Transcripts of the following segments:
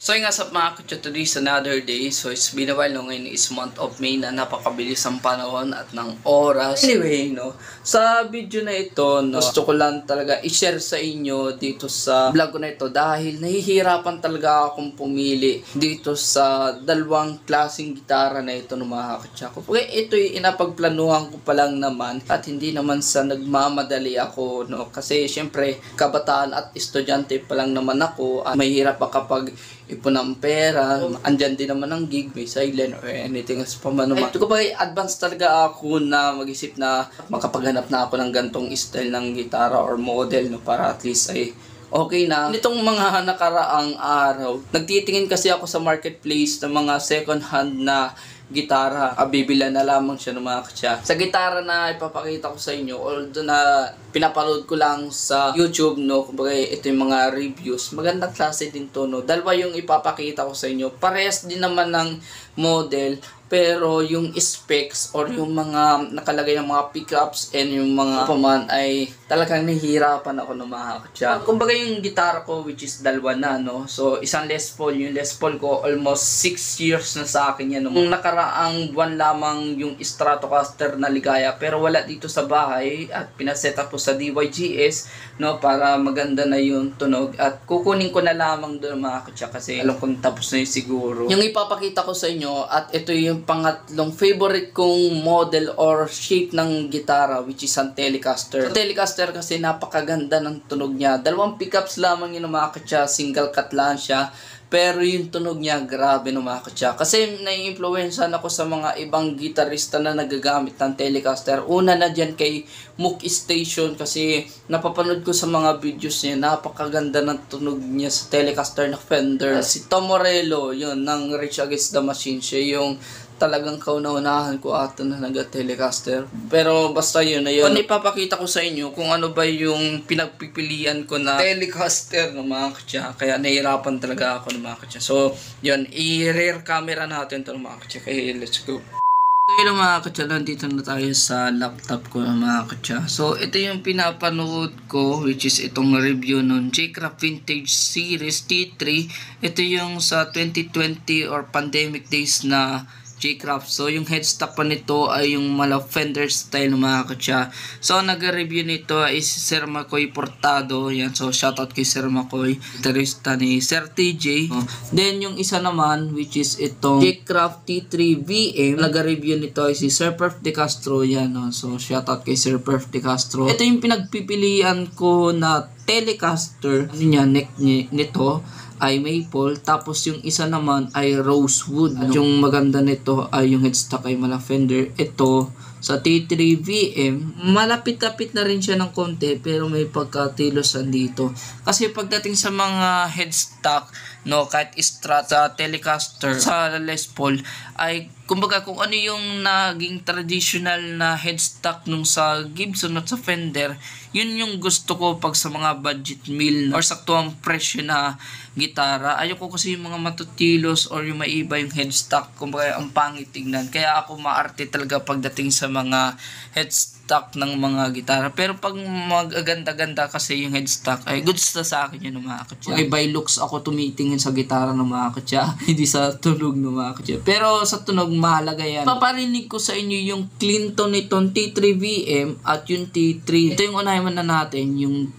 So yung nga sa mga kutya, today is another day. So it's been a while no, ngayon is month of May na napakabilis ang panahon at ng oras. Anyway, no, sa video na ito, no, gusto ko lang talaga i-share sa inyo dito sa vlog ko na ito dahil nahihirapan talaga akong pumili dito sa dalawang klaseng gitara na ito ng mga kutya ko. Okay, ito'y inapagplanuhan ko pa lang naman at hindi naman sa nagmamadali ako, no, kasi syempre kabataan at estudyante pa lang naman ako at mahirap pa kapag ipon ng pera, andyan din naman ang gig, may silent or anything else pa man naman. Ito ko ba, advance talaga ako na mag-isip na makapaghanap na ako ng gantong style ng gitara or model, no, para at least ay okay na. Nitong mga nakaraang araw, nagtitingin kasi ako sa marketplace ng mga second hand na gitara. Bibila na lamang siya ng mga kutya. Sa gitara na ipapakita ko sa inyo, although na pinapanood ko lang sa YouTube, no, kumbaga ito yung mga reviews, magandang klase din to, no. Dalawa yung ipapakita ko sa inyo. Parehas din naman ng model, pero yung specs or yung mga nakalagay ng mga pickups and yung mga paman ay talagang nahihirapan ako ng mga kutya. Kumbaga yung gitara ko, which is dalawa na, no. So isang Les Paul, yung Les Paul ko almost 6 years na sa akin yan, no. Nung nakaraang buwan lamang yung Stratocaster na ligaya, pero wala dito sa bahay at pinaset up ko sa DYGS, no, para maganda na yung tunog at kukunin ko na lamang doon mga kutya kasi alam kong tapos na yung siguro. Yung ipapakita ko sa inyo at ito yung pangatlong favorite kong model or shape ng gitara, which is ang Telecaster. So, Telecaster kasi napakaganda ng tunog niya. Dalawang pickups lamang yun mga kutya, single cut lang siya. Pero yung tunog niya, grabe no mga kutya. Kasi nai-influencean ako sa mga ibang gitarista na nagagamit ng Telecaster. Una na dyan kay Moog Station kasi napapanood ko sa mga videos niya. Napakaganda ng tunog niya sa Telecaster na Fender. Si Tom Morello, yun, ng Rage Against the Machine. Siya yung talagang kauna-unahan ko ata na nag-Telecaster. Pero basta yun na yun. Ipapakita ko sa inyo kung ano ba yung pinagpipilian ko na Telecaster ng mga kutya. Kaya nahihirapan talaga ako ng mga kutya. So, yun. I-rear camera natin ito ng mga kutya. Kaya let's go. So yun mga kutya, nandito na tayo sa laptop ko ng mga kutya. So ito yung pinapanood ko, which is itong review ng J-Craft Vintage Series T3. Ito yung sa 2020 or pandemic days na J-Craft. So yung headstock pa nito ay yung mala Fender style ng mga kutya. So nag-review nito is Sir Makoy Portado. Yan. So shoutout kay Sir Makoy, gitarista ni Sir TJ. Then yung isa naman, which is itong J-Craft T3 VM, nag-review nito ay si Sir Perf De Castro. Yan. So shoutout kay Sir Perf De Castro. Ito yung pinagpipilian ko na Telecaster. Ano niya, neck nito ay maple, tapos yung isa naman ay rosewood. At yung maganda nito ay yung headstock ay mala Fender. Ito sa T3 VM, malapit-lapit na rin siya ng konti pero may pagkatilosan dito. Kasi pagdating sa mga headstock, no, kahit Strat sa Telecaster, sa Les Paul, ay kumbaga kung ano yung naging traditional na headstock nung sa Gibson at sa Fender, yun yung gusto ko pag sa mga budget meal or saktuang presyo na gitara. Ayoko kasi yung mga matutilos or yung maiba yung headstock, kumbaga ang pangit tignan. Kaya ako maarte talaga pagdating sa mga headstock ng mga gitara. Pero pag magaganda-ganda kasi yung headstock, ay goods na sa akin yun ng mga kutya. Okay, by looks ako tumitingin sa gitara ng mga kutya, hindi sa tunog ng mga kutya. Pero sa tunog mahalaga yan. Paparinig ko sa inyo yung Clinton nitong T3 VM at yung T3. Ito yung unahin na natin, yung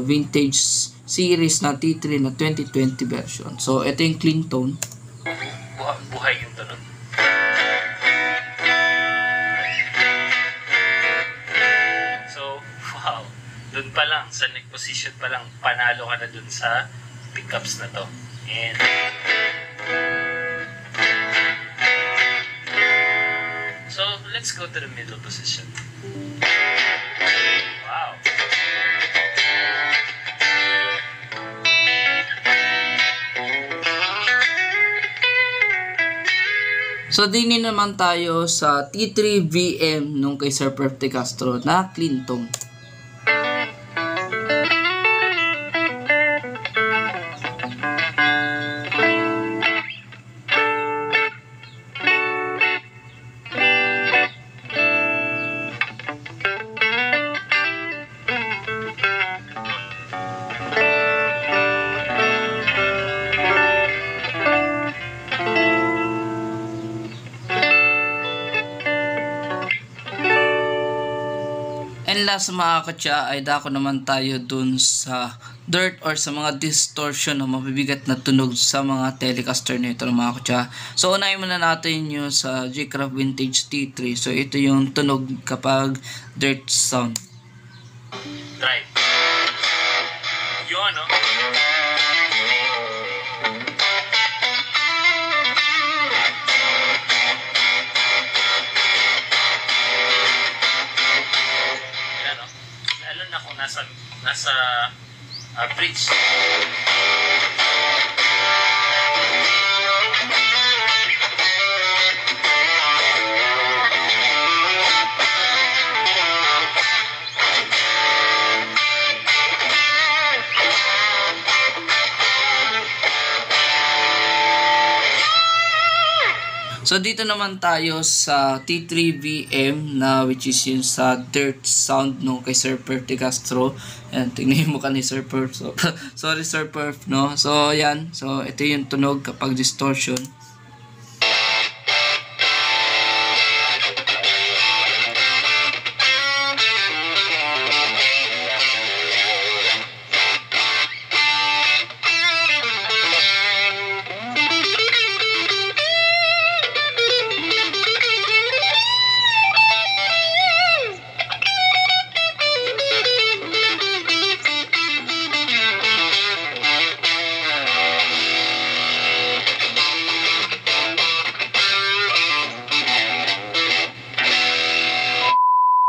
vintage series na T3 na 2020 version. So ito yung Clinton. Buhay yung tunog. So, wow. Doon pa lang, sa neck position pa lang, panalo ka na doon sa pickups na to. And so, let's go to the middle position. Wow. So din naman tayo sa T3 VM nung kay Sir Perf De Castro na Clinton. And last mga katya ay dako naman tayo dun sa dirt or sa mga distortion o mabibigat na tunog sa mga Telecaster nito mga katya. So unahin muna natin yung sa J-Craft Vintage T3. So ito yung tunog kapag dirt sound. Drive. Yun, no? Yan, no? Lalo na kung nasa bridge. So dito naman tayo sa T3VM na which is yun sa dirt sound no kay Sir Perf de Castro. Ayan, tingnan mo ka ni Sir Perf. So, sorry Sir Perf no. So yan, so ito yung tunog kapag distortion.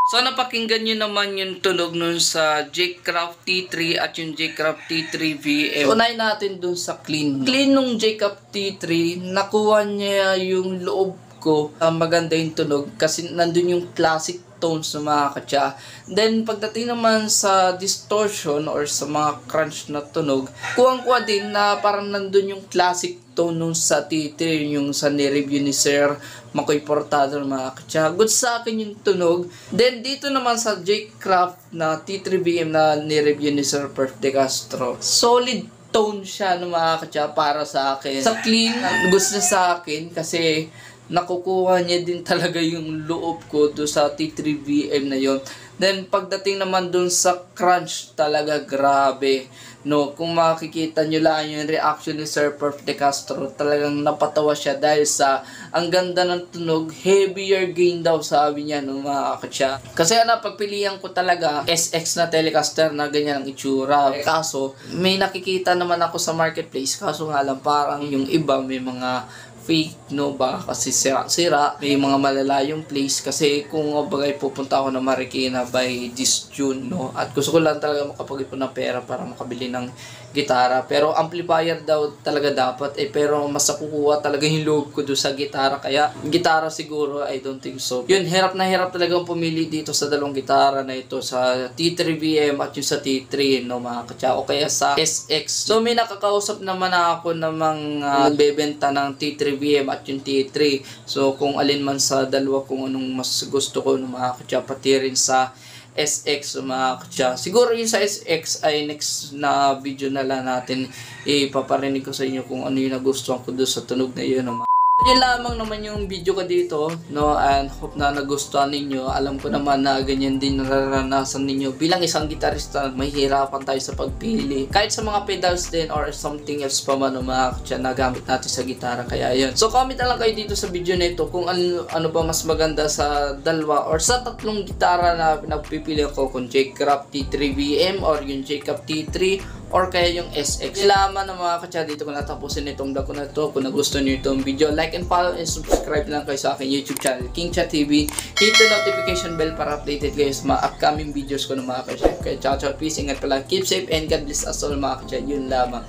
So napakinggan nyo naman yung tunog nun sa J-Craft T3 at yung J-Craft T3 VM. Unahin natin dun sa clean. Clean nung J-Craft T3, nakuha niya yung loob ko. Maganda yung tunog kasi nandun yung classic tones ng mga katya. Then pagdating naman sa distortion or sa mga crunch na tunog, kuwang-kuwa din na parang nandun yung classic tone nung sa T3, yung sa ni-review ni Sir Makoy Portado ng mga katya. Good sa akin yung tunog. Then dito naman sa J-Craft na T3VM na ni-review ni Sir Perf de Castro, solid tone siya ng mga katya para sa akin. Sa clean, gusto sa akin kasi nakukuha niya din talaga yung loob ko do sa T3VM na yon. Then pagdating naman dun sa crunch, talaga grabe. No, kung makikita nyo lang yung reaction ni Sir Perf de Castro, talagang napatawa siya dahil sa ang ganda ng tunog, heavier gain daw sabi niya no mga katya. Kasi pagpilihan ko talaga SX na Telecaster na ganyan ang itsura. Kaso may nakikita naman ako sa marketplace, kaso nga lang parang yung iba may mga fake no ba kasi sira may mga malalayong place kasi kung bagay pupunta ako na Marikina by this June no at gusto ko lang talaga makapag-ipon ng pera para makabili ng gitara pero amplifier daw talaga dapat pero mas nakukuha talaga yung loob ko doon sa gitara kaya gitara siguro I don't think so. Yun, hirap na hirap talagang pumili dito sa dalawang gitara na ito sa T3VM at yung sa T3 no mga katya o kaya sa SX. So may nakakausap naman ako ng mga nagbebenta ng T3VM at yung T3. So kung alin man sa dalawa kung anong mas gusto ko ng mga katya pati rin sa SX mga katya. Siguro yung sa SX ay next na video na lang natin ipaparinig ko sa inyo kung ano yung nagustuhan ko doon sa tunog na yun. Yun lamang naman yung video ko dito no and hope na nagustuhan ninyo. Alam ko naman na ganyan din nararanasan ninyo bilang isang gitarista, mahihirapan tayo sa pagpili kahit sa mga pedals din or something else pa man mga katya na gamit natin sa gitara kaya yun. So comment na lang kayo dito sa video na ito kung ano ba mas maganda sa dalawa or sa tatlong gitara na pinagpipili ko kung J-Craft T3VM or yung J-Craft T3 or kaya yung SX. Ilaman ng mga katya dito ko natapusin itong vlog ko na ito. Kung nagustuhan nyo itong video, like and follow and subscribe lang kayo sa aking YouTube channel, King Chat TV. Hit the notification bell para updated kayo sa mga upcoming videos ko ng mga katya. Kaya ciao, peace, ingat pala, keep safe and God bless us all mga katya. Yun lamang.